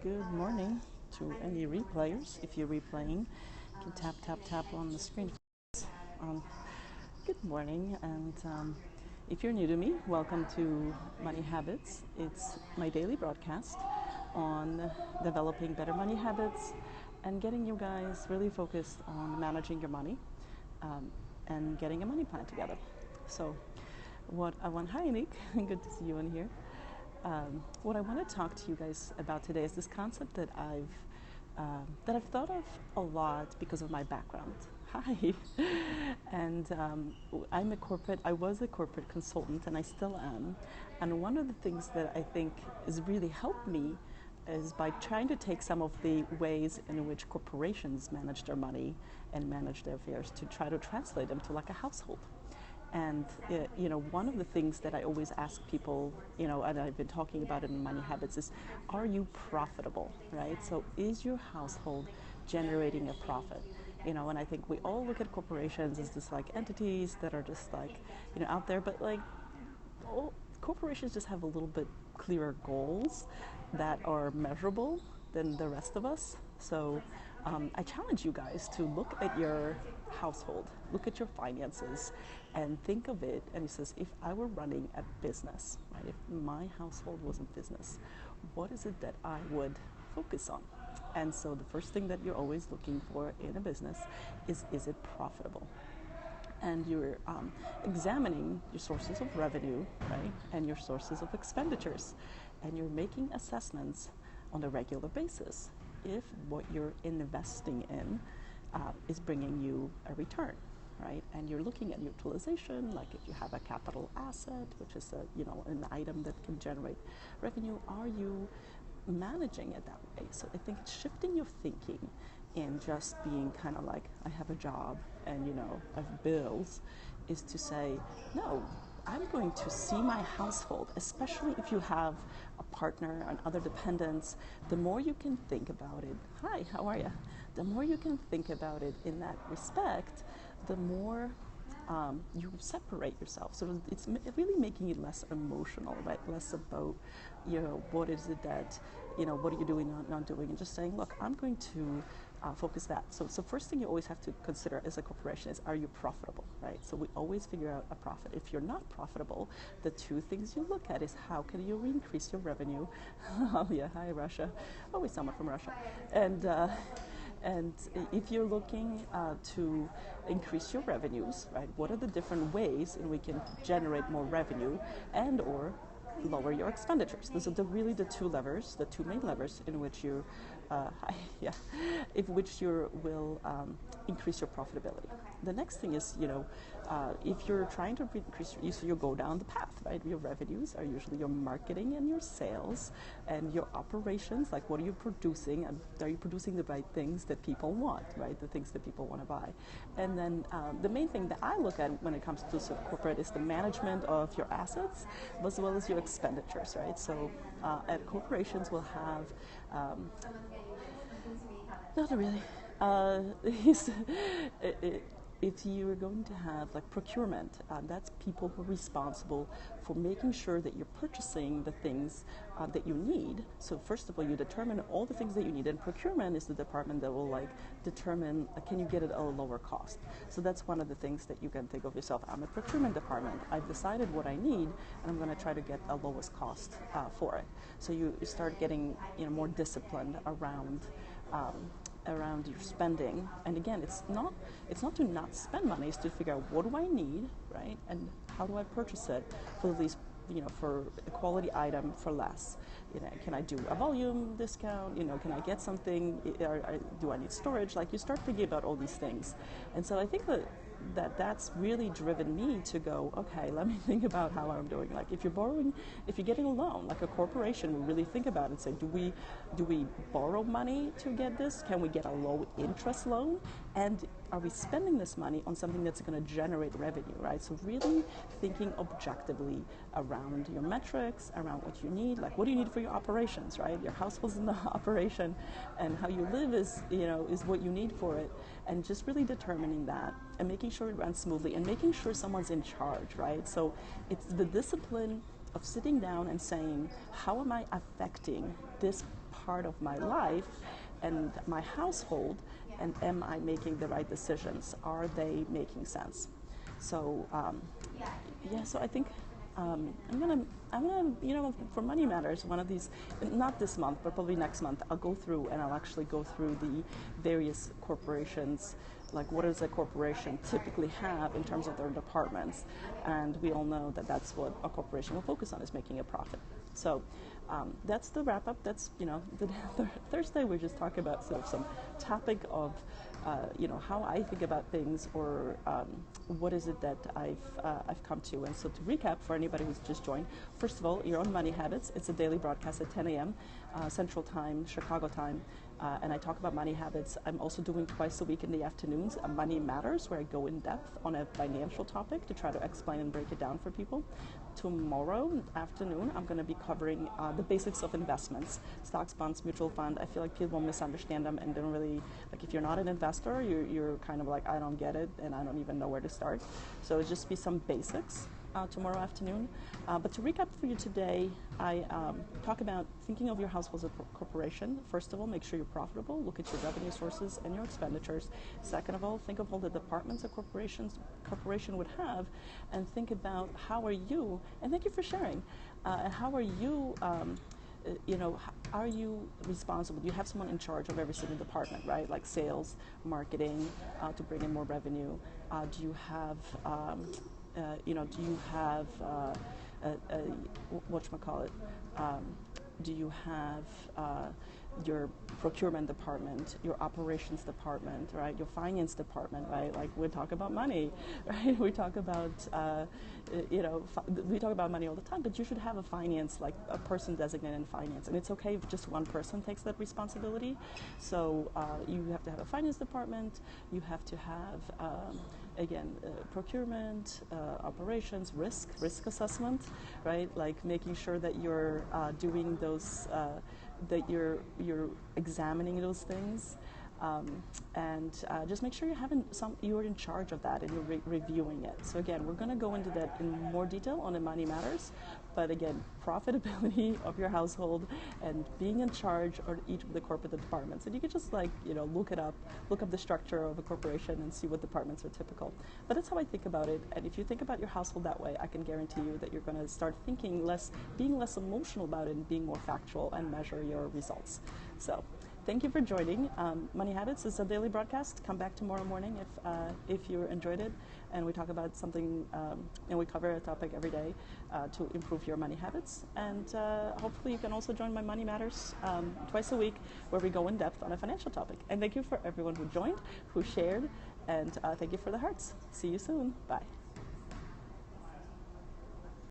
Good morning to any replayers. If you're replaying, you can tap, tap, tap on the screen. Good morning, and if you're new to me, welcome to Money Habits. It's my daily broadcast on developing better money habits and getting you guys really focused on managing your money and getting a money plan together. So hi Nick, good to see you in here. What I want to talk to you guys about today is this concept that I've thought of a lot because of my background. Hi, and I was a corporate consultant, and I still am. And one of the things that I think has really helped me is by trying to take some of the ways in which corporations manage their money and manage their affairs to try to translate them to like a household. And one of the things that I always ask people, and I've been talking about it in Money Habits, is, are you profitable, right? So is your household generating a profit? And I think we all look at corporations as just like entities that are just like, out there, but like all corporations just have a little bit clearer goals that are measurable than the rest of us. So I challenge you guys to look at your household, look at your finances, and think of it. And he says, if I were running a business, right, if my household was a business, what is it that I would focus on? And so the first thing that you're always looking for in a business is it profitable? And you're examining your sources of revenue, right, and your sources of expenditures, and you're making assessments on a regular basis if what you're investing in is bringing you a return, right? And you're looking at utilization, like if you have a capital asset, which is an item that can generate revenue, are you managing it that way? So I think it's shifting your thinking in just being kind of like, I have a job and I have bills, is to say, no, I'm going to see my household, especially if you have a partner and other dependents. The more you can think about it, hi, how are you? The more you can think about it in that respect, the more you separate yourself. So it's really making it less emotional, right? Less about, what is it that, what are you doing, not doing, and just saying, look, I'm going to focus that. So first thing you always have to consider as a corporation is, are you profitable, right? So we always figure out a profit. If you're not profitable, the two things you look at is, how can you increase your revenue? Oh yeah, hi Russia. Always someone from Russia. And if you're looking to increase your revenues, right, what are the different ways in which we can generate more revenue and or lower your expenditures? Those are really the two main levers in which you will increase your profitability. The next thing is, if you're trying to increase, so you go down the path, right? Your revenues are usually your marketing and your sales and your operations, like what are you producing, and are you producing the right things that people want, right? The things that people want to buy. And then the main thing that I look at when it comes to sort of corporate is the management of your assets as well as your expenditures, right? So at corporations will have not really. If you're going to have like procurement, that's people who are responsible for making sure that you're purchasing the things that you need. So first of all, you determine all the things that you need, and procurement is the department that will like determine, can you get it at a lower cost. So that's one of the things that you can think of yourself. I'm a procurement department. I've decided what I need, and I'm going to try to get a lowest cost for it. So you start getting more disciplined around your spending. And again, it's not to not spend money, it's to figure out, what do I need, right? And how do I purchase it for these, for a quality item for less? Can I do a volume discount? Can I get something? Do I need storage? Like, you start thinking about all these things. And so I think that's really driven me to go, okay, let me think about how I'm doing. Like, if you're getting a loan, like a corporation will really think about it and say, do we borrow money to get this? Can we get a low interest loan? And are we spending this money on something that's going to generate revenue, right? So really thinking objectively around your metrics, around what you need, like what do you need for your operations, right? Your household's in the operation, and how you live is what you need for it. And just really determining that and making sure it runs smoothly and making sure someone's in charge, right? So it's the discipline of sitting down and saying, how am I affecting this part of my life and my household, and am I making the right decisions? Are they making sense? So so I think I'm gonna, for Money Matters, one of these, not this month, but probably next month, I'll go through and I'll actually go through the various corporations, like what does a corporation typically have in terms of their departments, and we all know that that's what a corporation will focus on, is making a profit. So that's the wrap up. That's, the Thursday we just talk about sort of some topic of, how I think about things, or what is it that I've come to. And so to recap for anybody who's just joined, first of all, you're on Money Habits. It's a daily broadcast at 10 a.m. Central Time, Chicago time. And I talk about money habits. I'm also doing twice a week in the afternoons Money Matters, where I go in depth on a financial topic to try to explain and break it down for people. Tomorrow afternoon, I'm going to be covering the basics of investments, stocks, bonds, mutual fund. I feel like people misunderstand them and don't really, like, if you're not an investor, you're kind of like, I don't get it and I don't even know where to start. So it'll just be some basics tomorrow afternoon. But to recap for you today, I talk about thinking of your household as a corporation. First of all, make sure you're profitable. Look at your revenue sources and your expenditures. Second of all, think of all the departments a corporation would have, and think about how are you, and thank you for sharing, and how are you, are you responsible? Do you have someone in charge of every single department, right? Like sales, marketing, to bring in more revenue. Do you have do you have whatchamacallit? Do you have your procurement department, your operations department, right? Your finance department, right? Like, we talk about money, right? We talk about we talk about money all the time, but you should have a finance, like a person designated in finance, and it's okay if just one person takes that responsibility. So you have to have a finance department. You have to have procurement, operations, risk assessment, right? Like making sure that you're doing those, that you're examining those things, and just make sure you're in charge of that and you're reviewing it. So again, we're going to go into that in more detail on the Money Matters. But again, profitability of your household and being in charge of each of the corporate departments. And you can just look up the structure of a corporation and see what departments are typical. But that's how I think about it. And if you think about your household that way, I can guarantee you that you're going to start being less emotional about it and being more factual and measure your results. So thank you for joining. Money Habits is a daily broadcast. Come back tomorrow morning if you enjoyed it. And we talk about something, and we cover a topic every day to improve your money habits. And hopefully you can also join my Money Matters twice a week, where we go in depth on a financial topic. And thank you for everyone who joined, who shared, and thank you for the hearts. See you soon. Bye.